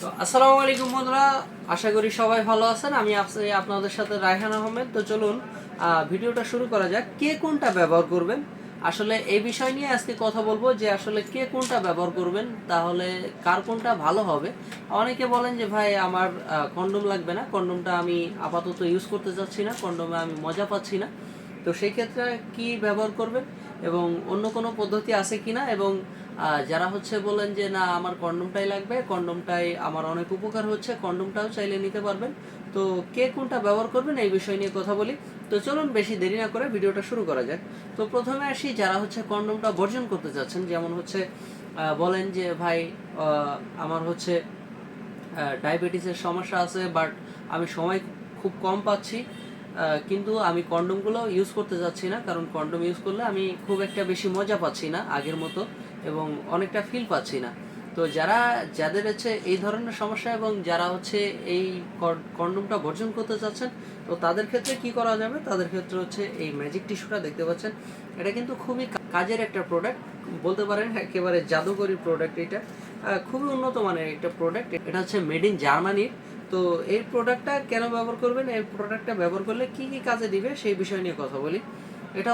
তো আসসালামু আলাইকুম বন্ধুরা, আশা করি সবাই ভালো আছেন। আমি আপনাদের সাথে রায়হান আহমেদ। তো চলুন ভিডিওটা শুরু করা যাক। কে কোনটা ব্যবহার করবেন, আসলে এই বিষয় নিয়ে আজকে কথা বলবো যে আসলে কে কোনটা ব্যবহার করবেন, তাহলে কার কোনটা ভালো হবে। অনেকে বলেন যে ভাই আমার কন্ডোম লাগবে না, কন্ডোমটা আমি আপাতত ইউজ করতে চাচ্ছি না, কন্ডোমে আমি মজা পাচ্ছি না। তো সেই ক্ষেত্রে কি ব্যবহার করবেন এবং অন্য কোনো পদ্ধতি আছে কিনা, এবং যারা বলেন যে না আমার কন্ডোমটাই লাগবে, কন্ডোমটাই আমার অনেক উপকার হচ্ছে, কন্ডোমটাও চাইলে নিতে পারবেন। তো কে কোনটা ব্যবহার করবেন এই বিষয় নিয়ে কথা বলি। তো চলুন বেশি দেরি না করে ভিডিওটা শুরু করা যাক। তো প্রথমে আসি, যারা কন্ডোমটা বর্জন করতে চাচ্ছেন, যেমন বলেন যে ভাই আমার ডায়াবেটিসের সমস্যা আছে, বাট আমি সময় খুব কম পাচ্ছি, কিন্তু আমি কন্ডোমগুলো ইউজ করতে যাচ্ছি না, কারণ কন্ডোম ইউজ করলে আমি খুব একটা বেশি মজা পাচ্ছি না আগের মতো, এবং অনেকটা ফিল পাচ্ছি না। তো যাদের এই ধরনের সমস্যা, এবং যারা এই কন্ডোমটা বর্জন করতে চাচ্ছেন, তো তাদের ক্ষেত্রে কি করা যাবে, তাদের ক্ষেত্রে এই ম্যাজিক টিস্যুটা দেখতে পাচ্ছেন। এটা কিন্তু খুবই কাজের একটা প্রোডাক্ট, বলতে পারেন একেবারে জাদুকরী প্রোডাক্ট। এটা খুবই উন্নত মানের একটা প্রোডাক্ট। এটা মেড ইন জার্মানির। তো এই প্রোডাক্টটা কেন ব্যবহার করবেন, এই প্রোডাক্টটা ব্যবহার করলে কি কি কাজে দিবে সেই বিষয় নিয়ে কথা বলি। এটা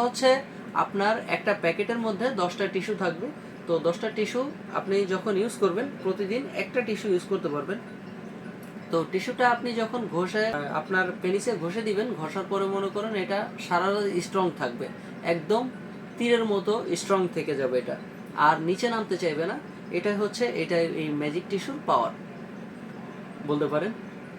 আপনার একটা প্যাকেটের মধ্যে 10টা টিস্যু থাকবে। তো 10টা টিস্যু আপনি যখন ইউজ করবেন, প্রতিদিন একটা টিস্যু ইউজ করতে পারবেন। তো টিস্যুটা আপনি যখন ঘষে আপনার পেনিসে ঘষে দিবেন, ঘষার পরে মনে করেন এটা সারা রাত স্ট্রং থাকবে, একদম তীরের মতো স্ট্রং থেকে যাবে এটা, আর নিচে নামতে চাইবে না। এটা এই ম্যাজিক টিস্যুর পাওয়ার বলতে পারেন।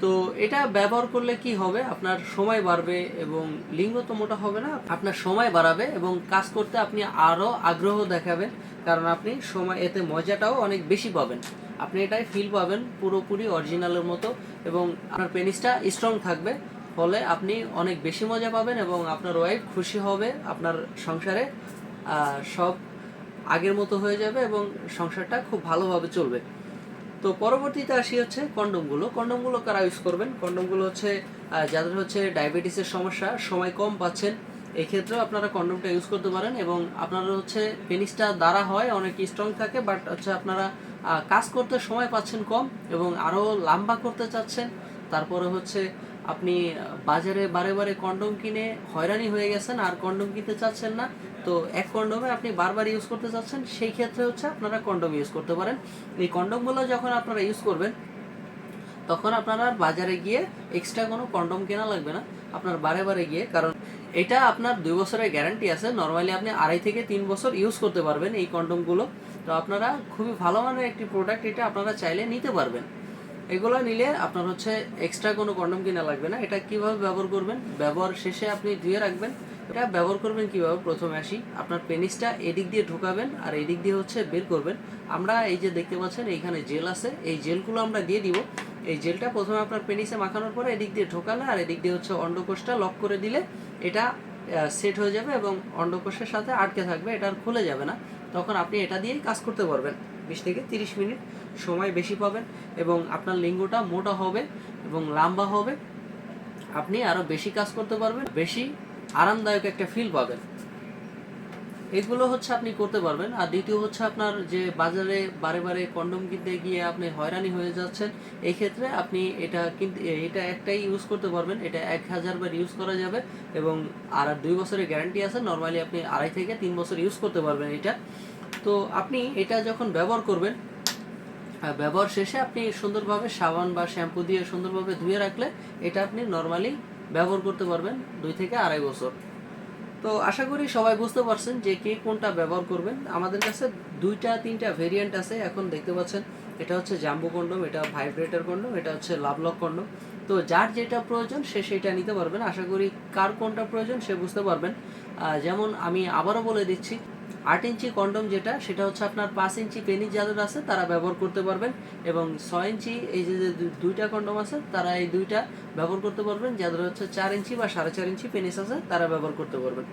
তো এটা ব্যবহার করলে কি হবে, আপনার সময় বাড়বে এবং লিঙ্গ তো মোটা হবে না, আপনার সময় বাড়াবে এবং কাজ করতে আপনি আরও আগ্রহ দেখাবেন, কারণ আপনি সময় এতে মজাটাও অনেক বেশি পাবেন। আপনি এটাই ফিল পাবেন পুরোপুরি অরিজিনালের মতো, এবং আপনার পেনিসটা স্ট্রং থাকবে, ফলে আপনি অনেক বেশি মজা পাবেন এবং আপনার ওয়াইফ খুশি হবে, আপনার সংসারে সব আগের মতো হয়ে যাবে এবং সংসারটা খুব ভালোভাবে চলবে। তো পরবর্তীতে আসি কন্ডোমগুলো কারা ইউজ করবেন। কন্ডোমগুলো যাদের ডায়াবেটিসের সমস্যা, সময় কম পাচ্ছেন, এই ক্ষেত্রেও আপনারা কন্ডোমটা ইউজ করতে পারেন, এবং আপনারা পেনিসটা দ্বারা হয় অনেক স্ট্রং থাকে, বাট আপনারা কাজ করতে সময় পাচ্ছেন কম এবং আরও লম্বা করতে চাচ্ছেন। তারপরে আপনি বাজারে বারে বারে কন্ডোম কিনে হয়রানি হয়ে গেছেন, আর কন্ডোম কিনতে চাচ্ছেন না। তো এক কন্ডোমে আপনি বারবার ইউজ করতে চাচ্ছেন, সেই ক্ষেত্রে আপনারা কন্ডোম ইউজ করতে পারেন। এই কন্ডোমগুলো যখন আপনারা ইউজ করবেন, তখন আপনারা বাজারে গিয়ে এক্সট্রা কোনো কন্ডোম কেনা লাগবে না আপনার বারে বারে গিয়ে, কারণ এটা আপনার 2 বছরের গ্যারান্টি আছে। নর্মালি আপনি 2.5 থেকে 3 বছর ইউজ করতে পারবেন এই কন্ডোমগুলো। তো আপনারা খুবই ভালো মানের একটি প্রোডাক্ট, এটা আপনারা চাইলে নিতে পারবেন। এগুলো নিলে আপনার এক্সট্রা কোনো কন্ডোম কিনা লাগবে না। এটা কিভাবে ব্যবহার করবেন, ব্যবহার শেষে আপনি ধুয়ে রাখবেন। এটা ব্যবহার করবেন কিভাবে, প্রথমে আসি, আপনার পেনিসটা এদিক দিয়ে ঢোকাবেন আর এদিক দিয়ে বের করবেন। আমরা এই যে দেখতে পাচ্ছেন এইখানে জেল আছে, এই জেলগুলো আমরা দিয়ে দিব। এই জেলটা প্রথমে আপনার পেনিসে মাখানোর পরে এদিক দিয়ে ঢোকালে আর এদিক দিয়ে অন্ডকোষটা লক করে দিলে এটা সেট হয়ে যাবে এবং অন্ডকোষের সাথে আটকে থাকবে, এটা আর খুলে যাবে না। তখন আপনি এটা দিয়েই কাজ করতে পারবেন 20 থেকে 30 মিনিট, সময় বেশি পাবেন এবং আপনার লিঙ্গটা মোটা হবে এবং লম্বা হবে, আপনি আরও বেশি কাজ করতে পারবেন, বেশি আরামদায়ক একটা ফিল পাবেন। এগুলো আপনি করতে পারবেন। আর দ্বিতীয় আপনার যে বাজারে বারে বারে কন্ডোম কিনতে গিয়ে আপনি হয়রানি হয়ে যাচ্ছেন, এই ক্ষেত্রে আপনি এটা একটাই ইউজ করতে পারবেন। এটা 1000 বার ইউজ করা যাবে এবং আর 2 বছরের গ্যারান্টি আছে। নর্মালি আপনি 2.5 থেকে 3 বছর ইউজ করতে পারবেন এটা। তো আপনি এটা যখন ব্যবহার করবেন, ব্যবহার শেষে আপনি সুন্দরভাবে সাবান বা শ্যাম্পু দিয়ে সুন্দরভাবে ধুয়ে রাখলে এটা আপনি নর্মালি ব্যবহার করতে পারবেন 2 থেকে 2.5 বছর। তো আশা করি সবাই বুঝতে পারছেন যে কে কোনটা ব্যবহার করবেন। আমাদের কাছে 2-3টা ভেরিয়েন্ট আছে, এখন দেখতে পাচ্ছেন। এটা জাম্বো কন্ডোম, এটা ভাইব্রেটর কন্ডোম, এটা লাভলক কন্ডোম। তো যার যেটা প্রয়োজন সে সেটা নিতে পারবেন। আশা করি কার কোনটা প্রয়োজন সে বুঝতে পারবেন। যেমন আমি আবারও বলে দিচ্ছি, 8 ইঞ্চি কন্ডোম যেটা, সেটা আপনার 5 ইঞ্চি পেনিস যাদের আছে তারা ব্যবহার করতে পারবেন, এবং 6 ইঞ্চি এই যে দুইটা কন্ডোম আছে তারা এই দুইটা ব্যবহার করতে পারবেন। যাদের 4 ইঞ্চি বা 4.5 ইঞ্চি পেনিস আছে তারা ব্যবহার করতে পারবেন।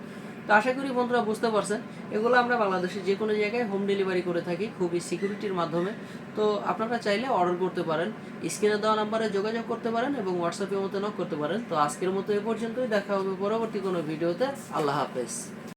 তো আশা করি বন্ধুরা বুঝতে পারছেন। এগুলো আমরা বাংলাদেশে যে কোনো জায়গায় হোম ডেলিভারি করে থাকি, খুবই সিকিউরিটির মাধ্যমে। তো আপনারা চাইলে অর্ডার করতে পারেন, স্ক্রিনে দেওয়া নাম্বারে যোগাযোগ করতে পারেন এবং হোয়াটসঅ্যাপের মতো নক করতে পারেন। তো আজকের মতো এ পর্যন্তই, দেখা হবে পরবর্তী কোনো ভিডিওতে। আল্লাহ হাফেজ।